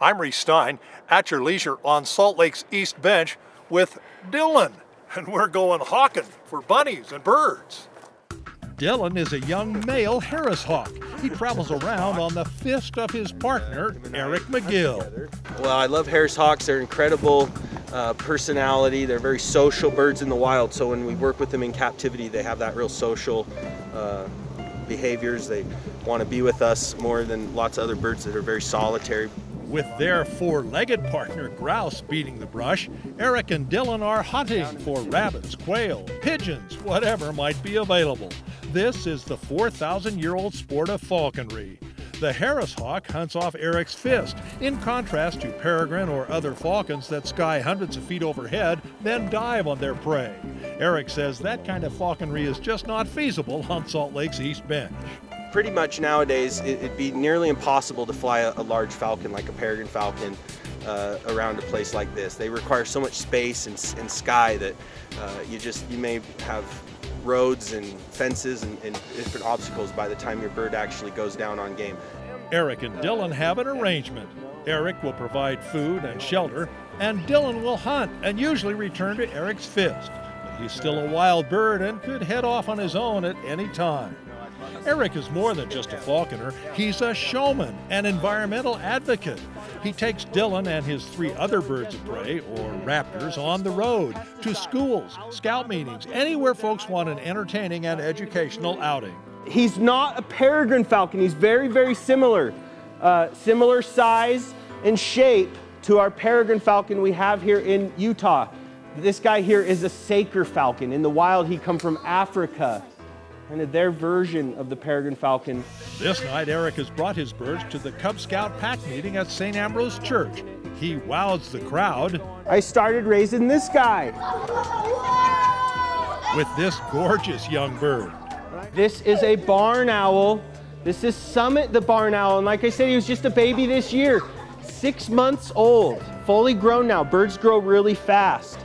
I'm Reece at your leisure on Salt Lake's East Bench with Dylan, and we're going hawking for bunnies and birds. Dylan is a young male Harris hawk. He travels around on the fist of his partner, Eric McGill. Well, I love Harris hawks. They're incredible personality. They're very social birds in the wild, so when we work with them in captivity, they have that real social behaviors. They want to be with us more than lots of other birds that are very solitary. With their four-legged partner, grouse, beating the brush, Eric and Dylan are hunting for rabbits, quail, pigeons, whatever might be available. This is the 4,000-year-old sport of falconry. The Harris hawk hunts off Eric's fist, in contrast to peregrine or other falcons that sky hundreds of feet overhead, then dive on their prey. Eric says that kind of falconry is just not feasible on Salt Lake's East Bench. Pretty much nowadays, it'd be nearly impossible to fly a large falcon like a peregrine falcon around a place like this. They require so much space and sky that you may have roads and fences and different obstacles by the time your bird actually goes down on game. Eric and Dylan have an arrangement. Eric will provide food and shelter, and Dylan will hunt and usually return to Eric's fist. But he's still a wild bird and could head off on his own at any time. Eric is more than just a falconer. He's a showman, an environmental advocate. He takes Dylan and his 3 other birds of prey, or raptors, on the road, to schools, scout meetings, anywhere folks want an entertaining and educational outing. He's not a peregrine falcon. He's very, very similar. Similar size and shape to our peregrine falcon we have here in Utah. This guy here is a saker falcon. In the wild, he comes from Africa. And their version of the peregrine falcon. This night, Eric has brought his birds to the Cub Scout pack meeting at St. Ambrose Church. He wows the crowd. I started raising this guy. With this gorgeous young bird. This is a barn owl. This is Summit the barn owl. And like I said, he was just a baby this year. 6 months old, fully grown now. Birds grow really fast.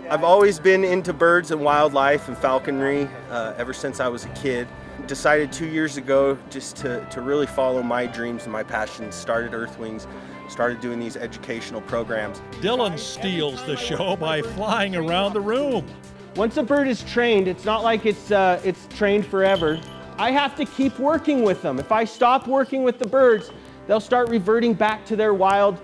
I've always been into birds and wildlife and falconry ever since I was a kid. Decided 2 years ago just to really follow my dreams and my passions. Started Earthwings, started doing these educational programs. Dylan steals the show by flying around the room. Once a bird is trained, it's not like it's trained forever. I have to keep working with them. If I stop working with the birds, they'll start reverting back to their wild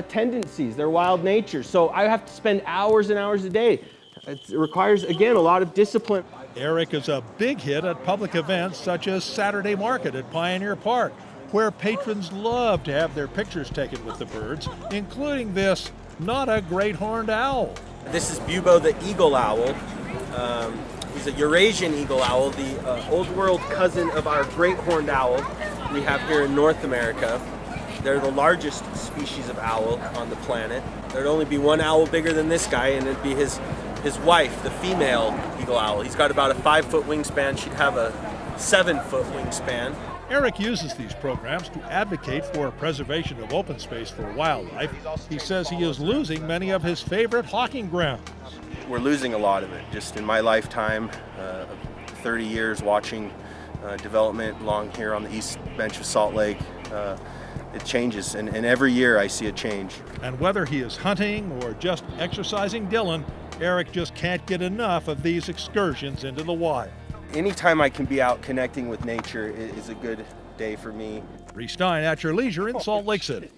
tendencies, their wild nature. So I have to spend hours and hours a day. It requires, again, a lot of discipline. Eric is a big hit at public events such as Saturday Market at Pioneer Park, where patrons love to have their pictures taken with the birds, including this not a great horned owl. This is Bubo the eagle owl. He's a Eurasian eagle owl, the old world cousin of our great horned owl we have here in North America. They're the largest species of owl on the planet. There'd only be one owl bigger than this guy, and it'd be his wife, the female eagle owl. He's got about a 5-foot wingspan. She'd have a 7-foot wingspan. Eric uses these programs to advocate for preservation of open space for wildlife. He says he is losing many of his favorite hawking grounds. We're losing a lot of it. Just in my lifetime, 30 years watching development along here on the East Bench of Salt Lake, it changes, and every year I see a change. And whether he is hunting or just exercising Dylan, Eric just can't get enough of these excursions into the wild. Anytime I can be out connecting with nature is a good day for me. Reece at your leisure in Salt Lake City.